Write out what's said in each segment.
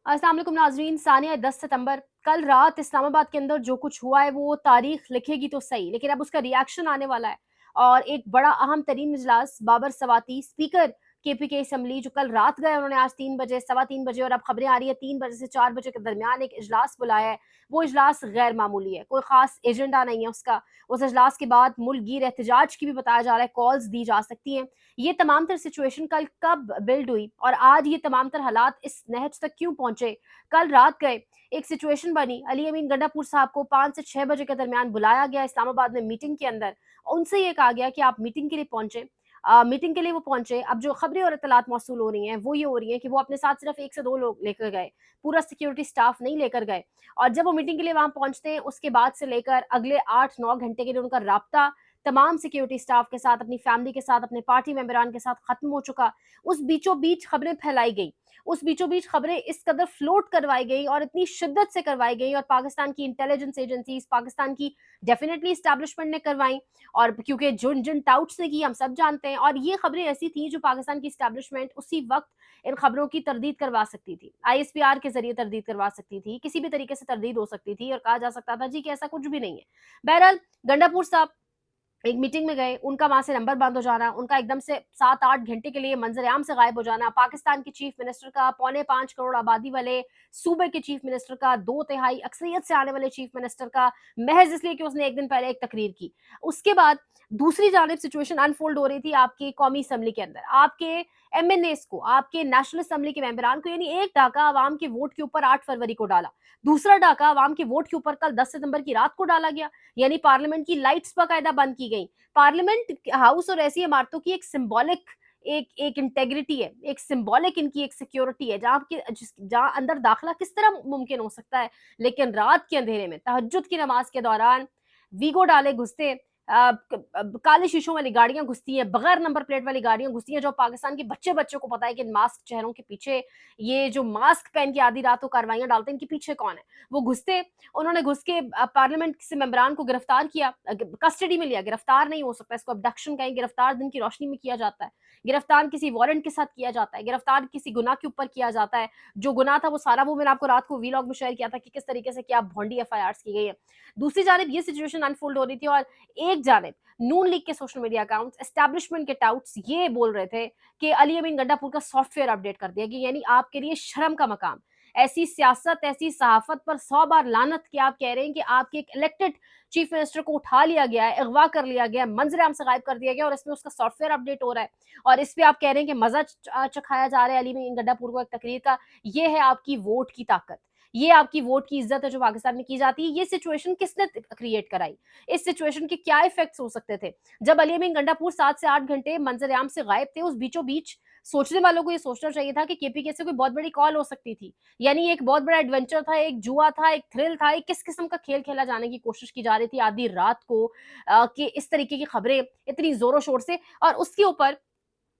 अस्सलाम वालेकुम नाज़रीन। सानिया 10 सितंबर कल रात इस्लामाबाद के अंदर जो कुछ हुआ है वो तारीख लिखेगी तो सही, लेकिन अब उसका रिएक्शन आने वाला है। और एक बड़ा अहम तरीन इजलास Babar Swati speaker KPK assembly जो कल रात गए, उन्होंने आज 3 बजे, सवा 3 बजे, और अब खबरें आ रही है 3 बजे से 4 बजे के दरमियान एक इजलास बुलाया है। वो इजलास गैर मामूली है, कोई खास एजेंडा नहीं है उसका। उस इजलास के बाद मुल्क गिर एहतजाज की भी बताया जा रहा है, कॉल्स दी जा सकती हैं। ये तमाम तर सिचुएशन कल कब बिल्ड हुई और आज ये तमाम तर हालात इस नहज तक क्यों पहुंचे? कल रात गए एक सिचुएशन बनी, अली अमीन गंडापुर साहब को 5 से 6 बजे के दरमियान बुलाया गया इस्लामाबाद में मीटिंग के अंदर। उनसे ये कहा गया कि आप मीटिंग के लिए पहुंचे। मीटिंग के लिए वो पहुंचे। अब जो खबरें और इत्तलात मौसूल हो रही हैं वो ये हो रही हैं कि वो अपने साथ सिर्फ 1 से 2 लोग लेकर गए, पूरा सिक्योरिटी स्टाफ नहीं लेकर गए। और जब वो मीटिंग के लिए वहां पहुंचते हैं, उसके बाद से लेकर अगले 8-9 घंटे के लिए उनका राब्ता तमाम सिक्योरिटी स्टाफ के साथ, अपनी फैमिली के साथ, अपने पार्टी मेंबरान के साथ खत्म हो चुका। उस बीचों बीच खबरें फैलाई गई, उस बीचों बीच खबरें इस कदर फ्लोट करवाई गई और इतनी शिद्दत से करवाई गई, और पाकिस्तान की इंटेलिजेंस एजेंसीज, पाकिस्तान की डेफिनेटली इस्टेब्लिशमेंट ने करवाई। और क्योंकि जिन जिन टाउट्स ने की हम सब जानते हैं, और ये खबरें ऐसी थी जो पाकिस्तान की इस्टेब्लिशमेंट उसी वक्त इन खबरों की तरदीद करवा सकती थी, आईएसपीआर के जरिए तरदीद करवा सकती थी, किसी भी तरीके से तरदीद हो सकती थी और कहा जा सकता था जी कि ऐसा कुछ भी नहीं है। बहरहाल गंडापुर साहब एक मीटिंग में गए, उनका वहां से नंबर बंद हो जाना, उनका एकदम से 7-8 घंटे के लिए मंजर-ए-आम से गायब हो जाना, पाकिस्तान के चीफ मिनिस्टर का, पौने 5 करोड़ आबादी वाले सूबे के चीफ मिनिस्टर का, 2/3 अक्सरियत से आने वाले चीफ मिनिस्टर का, महज इसलिए कि उसने एक दिन पहले एक तकरीर की। उसके बाद दूसरी जानिब सिचुएशन अनफोल्ड हो रही थी आपकी कौमी असम्बली के अंदर। आपके एमएनएस को, आपके नेशनल असम्बली के मेंबरान को, यानी एक डाका अवाम के वोट के ऊपर 8 फरवरी को डाला, दूसरा डाका अवाम के वोट के ऊपर कल 10 सितंबर की रात को डाला गया। यानी पार्लियामेंट की लाइट्स बाकायदा बंद की गई। पार्लियामेंट हाउस और ऐसी इमारतों की एक सिंबॉलिक एक एक इंटेग्रिटी है, एक सिंबॉलिक इनकी एक सिक्योरिटी है, जहां अंदर दाखिला किस तरह मुमकिन हो सकता है। लेकिन रात के अंधेरे में तहज्जुद की नमाज के दौरान वीगो डाले घुसते, काले शीशों वाली गाड़ियां घुसती हैं, बगैर नंबर प्लेट वाली गाड़ियां घुसती हैं, जो पाकिस्तान के बच्चे बच्चों को पता है कि मास्क चेहरों के पीछे, ये जो मास्क पहन के आधी रात को कार्रवाइयां डालते हैं, इनके पीछे कौन है। वो घुसते, उन्होंने घुस के पार्लियामेंट से मेंबरान को गिरफ्तार किया, कस्टडी में लिया। गिरफ्तार नहीं हो सकता, इसको अबडक्शन कहें। गिरफ्तार दिन की रोशनी में किया जाता है, गिरफ्तार किसी वारंट के साथ किया जाता है, गिरफ्तार किसी गुनाह के ऊपर किया जाता है। जो गुनाह था वो सारा वो मैंने आपको रात को वीलॉग में शेयर किया था कि किस तरीके से क्या भोंडी एफआईआर की गई है। दूसरी जानब ये सिचुएशन अनफोल्ड हो रही थी, और एक जानब नून लीग के सोशल मीडिया अकाउंट्स, एस्टैब्लिशमेंट के टाउट्स ये बोल रहे थे कि अली अमीन गंडापुर का सॉफ्टवेयर अपडेट कर दिया गया, यानी आपके लिए शर्म का मकाम। ऐसी सियासत, ऐसी सहाफत पर 100 बार लानत कि आप कह रहे हैं कि आपके एक इलेक्टेड चीफ मिनिस्टर को उठा लिया गया है, अगवा कर लिया गया है, मंजर-ए-आम से गायब कर दिया गया, और इसमें उसका सॉफ्टवेयर अपडेट हो रहा है। और इस पे आप कह रहे हैं कि मजा चखाया जा रहा है अली अमीन गंडापुर को एक तकरीर का। ये है आपकी वोट की ताकत, ये आपकी वोट की इज्जत है जो पाकिस्तान में की जाती है। ये सिचुएशन किसने क्रिएट कराई? इस सिचुएशन के क्या इफेक्ट्स हो सकते थे? जब अली अमीन गंडापुर 7 से 8 घंटे मंजर-ए-आम से गायब थे, उस बीचों बीच सोचने वालों को ये सोचना चाहिए था कि केपीके से कोई बहुत बड़ी कॉल हो सकती थी। यानी एक बहुत बड़ा एडवेंचर था, एक जुआ था, एक थ्रिल था, एक किस किस्म का खेल खेला जाने की कोशिश की जा रही थी आधी रात को, कि इस तरीके की खबरें इतनी जोरों शोर से। और उसके ऊपर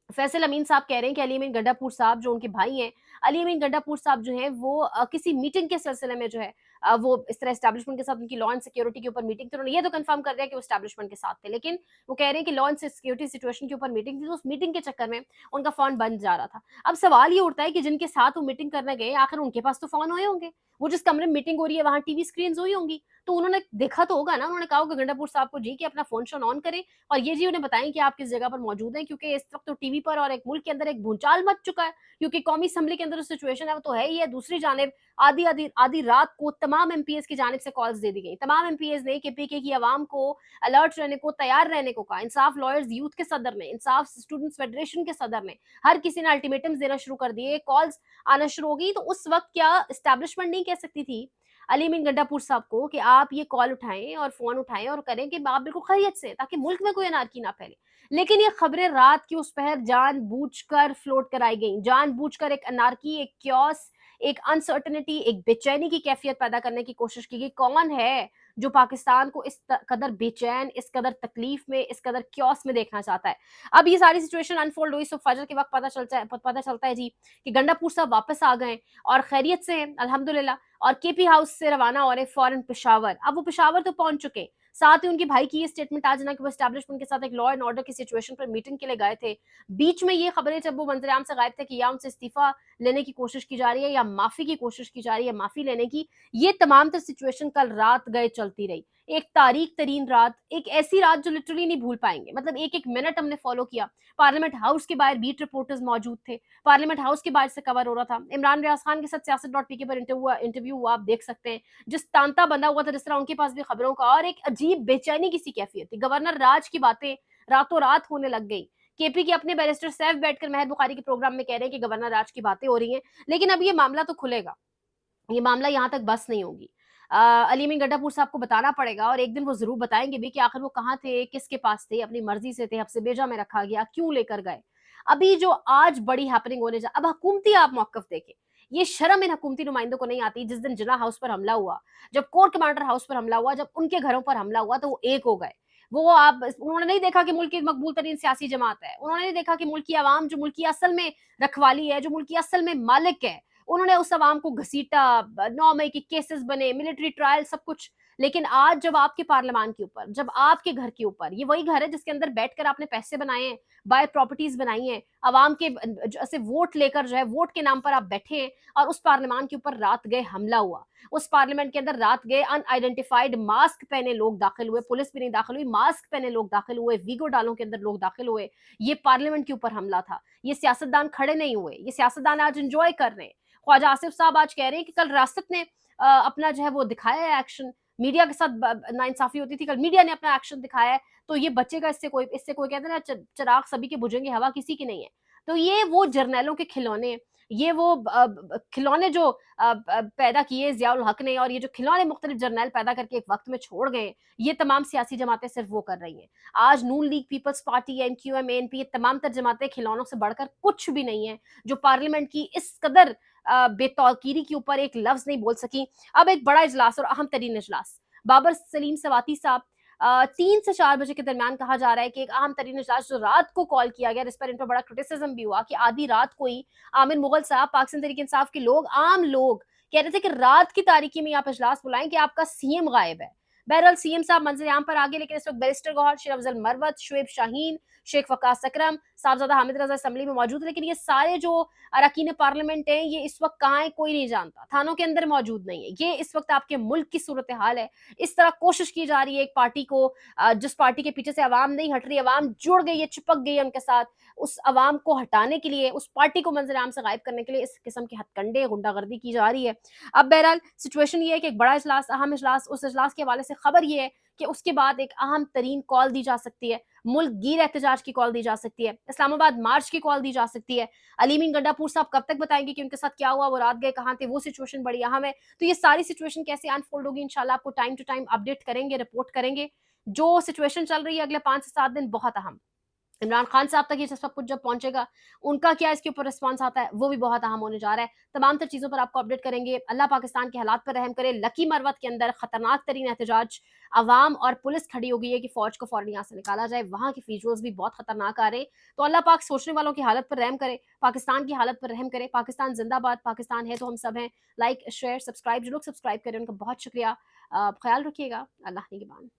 फैसल अमीन साहब कह रहे हैं कि अली अमीन गंडापुर साहब जो उनके भाई हैं, अली अमीन गंडापुर साहब जो हैं वो किसी मीटिंग के सिलसिले में जो है, वो इस तरह एस्टैब्लिशमेंट के साथ उनकी लॉ एंड सिक्योरिटी के ऊपर मीटिंग थी। उन्होंने ये तो कंफर्म कर दिया कि वो एस्टैब्लिशमेंट के साथ थे, लेकिन वो कह रहे हैं कि लॉ एंड सिक्योरिटी सिचुएशन के ऊपर मीटिंग थी, तो उस मीटिंग के चक्कर में उनका फोन बंद जा रहा था। अब सवाल ये उठता है कि जिनके साथ वो मीटिंग करने गए, आखिर उनके पास तो फोन हुए होंगे, वो जिस कमरे में मीटिंग हो रही है वहां टीवी स्क्रीन हुई होंगी, तो उन्होंने देखा तो होगा ना। उन्होंने कहा होगा गंडापुर साहब को जी कि अपना फोन शोन ऑन करें, और ये जी उन्हें बताएं कि आप किस जगह पर मौजूद हैं, क्योंकि इस वक्त तो टीवी पर और एक मुल्क के अंदर एक भूचाल मच चुका है, क्योंकि कौमी असम्बली के अंदर जो सिचुएशन है वो तो है ही है। दूसरी जानिब आधी आधी आधी रात को तमाम एमपीएस की जानिब से कॉल्स दे दी गई, तमाम एमपीएस ने केपीके की आवाम को अलर्ट रहने को, तैयार रहने को कहा। इंसाफ लॉयर्स यूथ के सदर ने, इंसाफ स्टूडेंट्स फेडरेशन के सदर ने, हर किसी ने अल्टीमेटम्स देना शुरू कर दिए, कॉल्स आना शुरू हो गई। तो उस वक्त क्या एस्टैब्लिशमेंट नहीं कह सकती थी अली अमीन गंडापुर साहब को कि आप ये कॉल उठाएं और फोन उठाएं और करें कि आप बिल्कुल खैरियत से, ताकि मुल्क में कोई अनारकी ना फैले। लेकिन ये खबरें रात की उस पहर जानबूझकर फ्लोट कराई गई, जानबूझकर एक अनारकी, एक क्योस, एक अनसर्टेनिटी, एक बेचैनी की कैफियत पैदा करने की कोशिश की गई। कौन है जो पाकिस्तान को इस कदर बेचैन, इस कदर तकलीफ में, इस कदर क्योस में देखना चाहता है? अब ये सारी सिचुएशन अनफोल्ड हुई, सो फजर के वक्त पता चलता है जी कि गंडापुर साहब वापस आ गए और खैरियत से हैं अल्हम्दुलिल्लाह, और केपी हाउस से रवाना हो रहे फौरन पेशावर। अब वो पेशावर तो पहुंच चुके, साथ ही उनके भाई की ये स्टेटमेंट आज ना कि वो एस्टैब्लिशमेंट के साथ एक लॉ एंड ऑर्डर की सिचुएशन पर मीटिंग के लिए गए थे। बीच में ये खबरें जब वो मंजरेआम से गायब थे कि या उनसे इस्तीफा लेने की कोशिश की जा रही है या माफी की कोशिश की जा रही है, माफी लेने की, ये तमाम तर सिचुएशन कल रात गए चलती रही। एक तारीख तरीन रात, एक ऐसी रात जो लिटरली नहीं भूल पाएंगे। मतलब एक एक मिनट हमने फॉलो किया। पार्लियामेंट हाउस के बाहर बीट रिपोर्टर्स मौजूद थे, पार्लियामेंट हाउस के बाहर से कवर हो रहा था। इमरान रियाज खान के साथ सियासत डॉट पी के पर इंटरव्यू हुआ, आप देख सकते हैं। जिस तांता बंधा हुआ था जिस तरह उनके पास भी खबरों का, और एक अजीब बेचैनी की सी कैफियत थी। गवर्नर राज की बातें रातों रात होने लग गई। केपी के अपने बैरिस्टर सैफ बैठकर महर बुखारी के प्रोग्राम में कह रहे हैं कि गवर्नर राज की बातें हो रही हैं, लेकिन अब ये मामला तो खुलेगा, ये मामला यहाँ तक बस नहीं होगी। अलीमीन गड्ढापुर साहब को बताना पड़ेगा, और एक दिन वो जरूर बताएंगे भी कि आखिर वो कहाँ थे, किसके पास थे, अपनी मर्जी से थे, हफ्से बेजा में रखा गया, क्यों लेकर गए। अभी जो आज बड़ी हैपनिंग होने जा, अब हुकूमती आप मौकफ देखें, ये शर्म इन हुकूमती नुमाइंदों को नहीं आती। जिस दिन जिला हाउस पर हमला हुआ, जब कोर कमांडर हाउस पर हमला हुआ, जब उनके घरों पर हमला हुआ, तो वो एक हो गए। वो आप उन्होंने नहीं देखा कि मुल्क की मकबूल तरीन सियासी जमात है, उन्होंने नहीं देखा कि मुल्क की आवाम जो मुल्क की असल में रखवाली है, जो मुल्क की असल में मालिक है, उन्होंने उस अवाम को घसीटा, 9 मई के केसेस बने, मिलिट्री ट्रायल, सब कुछ। लेकिन आज जब आपके पार्लियामान के ऊपर, जब आपके घर के ऊपर, ये वही घर है जिसके अंदर बैठकर आपने पैसे बनाए हैं, बाय प्रॉपर्टीज बनाई हैं, अवाम के जैसे वोट लेकर जो है, वोट के नाम पर आप बैठे हैं, और उस पार्लियामान के ऊपर रात गए हमला हुआ। उस पार्लियामेंट के अंदर रात गए अनआइडेंटिफाइड मास्क पहने लोग दाखिल हुए, पुलिस भी नहीं दाखिल हुई, मास्क पहने लोग दाखिल हुए, वीगो डालों के अंदर लोग दाखिल हुए। ये पार्लियामेंट के ऊपर हमला था। ये सियासतदान खड़े नहीं हुए, ये सियासतदान आज इंजॉय कर रहे हैं। ख्वाजा आसिफ साहब आज कह रहे हैं कि कल रासत ने अपना जो है वो दिखाया है एक्शन, मीडिया के साथ नाइंसाफी होती थी, कल मीडिया ने अपना एक्शन दिखाया है, तो ये बचेगा इससे कोई कहते हैं ना, चिराग सभी के बुझेंगे, हवा किसी की नहीं है। तो ये वो जर्नैलों के खिलौने, ये वो खिलौने जो पैदा किए जियाउल हक ने, और ये जो खिलौने मुख्तलिफ जर्नैल पैदा करके एक वक्त में छोड़ गए, ये तमाम सियासी जमातें सिर्फ वो कर रही हैं। आज Noon League, Peoples Party, MQM, ANP, ये तमाम तर जमातें खिलौनों से बढ़कर कुछ भी नहीं है, जो पार्लियामेंट की इस कदर बेतौकीरी के ऊपर एक लफ्ज नहीं बोल सकी। अब एक बड़ा इजलास और अहम तरीन इजलास, बाबर सलीम सवाती साहब, 3 से 4 बजे के दरमियान कहा जा रहा है कि एक अहम तरीन इजलास जो रात को कॉल किया गया, जिस पर इन पर बड़ा क्रिटिसिज्म भी हुआ कि आधी रात को ही आमिर मुगल साहब, पाकिस्तान तहरीक इंसाफ के लोग, आम लोग कह रहे थे कि रात की तारीकी में आप इजलास बुलाएं कि आपका सीएम गायब है। बहरहाल सीएम साहब मंजर आम पर आगे, लेकिन इस वक्त बैरिस्टर गौहर, शेर अफजल मरवत, शुएब शाहीन, शेख फकास अकरम, साहबजादा हामिद रजा असम्बली में मौजूद है। लेकिन ये सारे जो अरकान पार्लियामेंट हैं, ये इस वक्त कहाँ है कोई नहीं जानता, थानों के अंदर मौजूद नहीं है। ये इस वक्त आपके मुल्क की सूरत हाल है। इस तरह कोशिश की जा रही है एक पार्टी को, जिस पार्टी के पीछे से अवाम नहीं हट रही, अवाम जुड़ गई है, चिपक गई है उनके साथ, उस अवाम को हटाने के लिए, उस पार्टी को मंजर आम से गायब करने के लिए इस किस्म के हथकंडे, गुंडागर्दी की जा रही है। अब बहरहाल सिचुएशन ये है कि एक बड़ा इजलास, अहम इजलास, उस इजलास के हवाले से खबर ये है कि उसके बाद एक अहम तरीन कॉल दी जा सकती है, मुल्क गिर एहतजाज की कॉल दी जा सकती है, इस्लामाबाद मार्च की कॉल दी जा सकती है। अलीमीन गड्ढापुर साहब कब तक बताएंगे कि उनके साथ क्या हुआ, वो रात गए कहाँ थे, वो सिचुएशन बड़ी अहम है। तो ये सारी सिचुएशन कैसे अनफोल्ड होगी, इंशाल्लाह आपको टाइम टू टाइम अपडेट करेंगे, रिपोर्ट करेंगे। जो सिचुएशन चल रही है अगले 5 से 7 दिन बहुत अहम, इमरान खान साहब तक ये सब कुछ जब पहुंचेगा, उनका क्या इसके ऊपर रिस्पांस आता है, वो भी बहुत अहम होने जा रहा है। तमाम तर चीजों पर आपको अपडेट करेंगे। अल्लाह पाकिस्तान के हालात पर रहम करे। लकी मरवत के अंदर खतरनाक तरीन एहतजाज, अवाम और पुलिस खड़ी हो गई है कि फौज को फौरन यहाँ से निकाला जाए। वहां के विजुअल्स भी बहुत खतरनाक आ रहे हैं। तो अल्लाह पाक सोचने वालों की हालत पर रहम करे, पाकिस्तान की हालत पर रहम करे। पाकिस्तान जिंदाबाद, पाकिस्तान है तो हम सब हैं। लाइक शेयर सब्सक्राइब, जो लोग सब्सक्राइब करें उनका बहुत शुक्रिया। ख्याल रखिएगा। अल्लाह निगहबान।